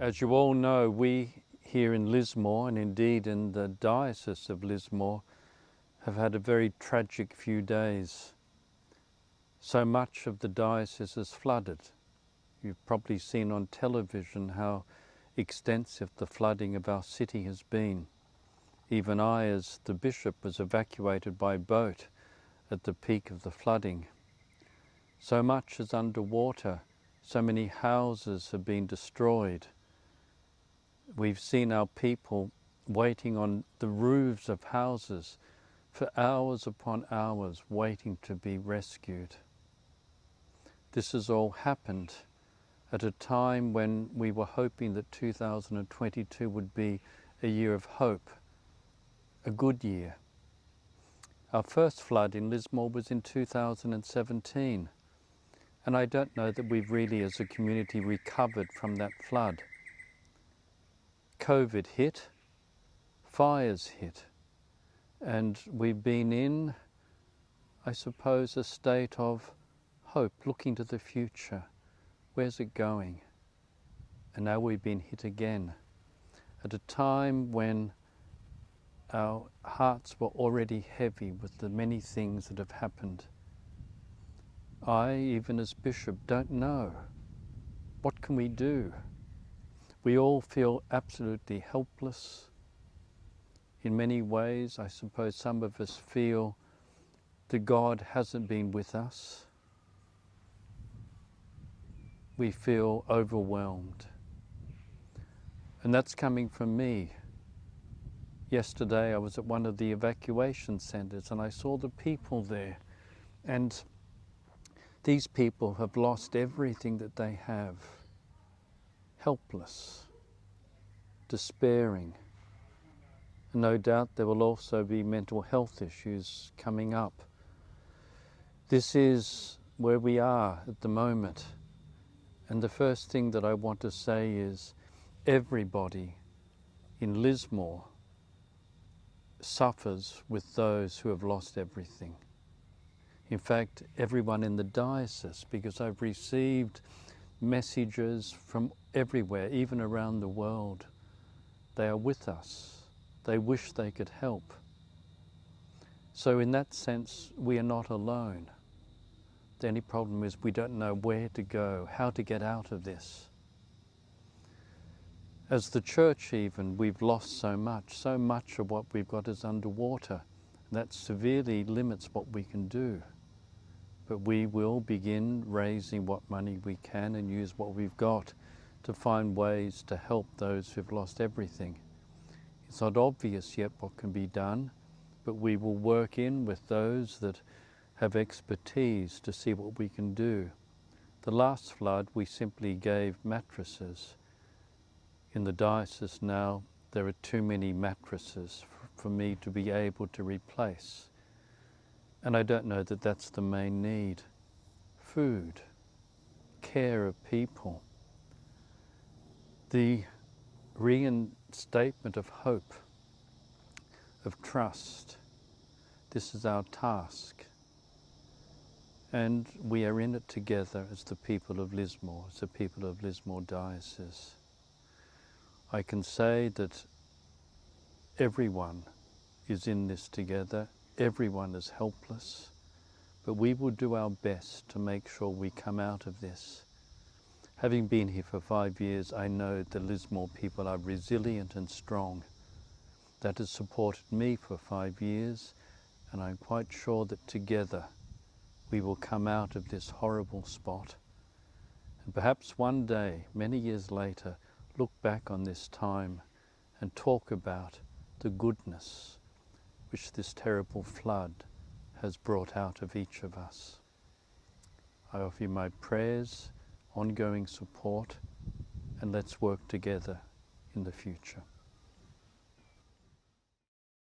As you all know, we here in Lismore, and indeed in the Diocese of Lismore, have had a very tragic few days. So much of the diocese is flooded. You've probably seen on television how extensive the flooding of our city has been. Even I, as the bishop, was evacuated by boat at the peak of the flooding. So much is underwater. So many houses have been destroyed. We've seen our people waiting on the roofs of houses for hours upon hours, waiting to be rescued. This has all happened at a time when we were hoping that 2022 would be a year of hope, a good year. Our first flood in Lismore was in 2017, and I don't know that we've really as a community recovered from that flood. COVID hit, fires hit, and we've been in, I suppose, a state of hope, looking to the future. Where's it going? And now we've been hit again at a time when our hearts were already heavy with the many things that have happened. I, even as bishop, don't know. What can we do? We all feel absolutely helpless. In many ways, I suppose some of us feel that God hasn't been with us. We feel overwhelmed. And that's coming from me. Yesterday I was at one of the evacuation centres and I saw the people there. And these people have lost everything that they have. Helpless, despairing. And no doubt there will also be mental health issues coming up. This is where we are at the moment. And the first thing that I want to say is everybody in Lismore suffers with those who have lost everything. In fact, everyone in the diocese, because I've received messages from everywhere, even around the world. They are with us. They wish they could help. So in that sense, we are not alone. The only problem is we don't know where to go, how to get out of this. As the church even, we've lost so much of what we've got is underwater. That severely limits what we can do. But we will begin raising what money we can and use what we've got to find ways to help those who've lost everything. It's not obvious yet what can be done, but we will work in with those that have expertise to see what we can do. The last flood, we simply gave mattresses. In the diocese now, there are too many mattresses for me to be able to replace. And I don't know that that's the main need. Food, care of people, the reinstatement of hope, of trust. This is our task. And we are in it together as the people of Lismore, as the people of Lismore Diocese. I can say that everyone is in this together. Everyone is helpless, but we will do our best to make sure we come out of this. Having been here for 5 years, I know the Lismore people are resilient and strong. That has supported me for 5 years, and I'm quite sure that together we will come out of this horrible spot. And perhaps one day, many years later, look back on this time and talk about the goodness which this terrible flood has brought out of each of us. I offer you my prayers, ongoing support, and let's work together in the future.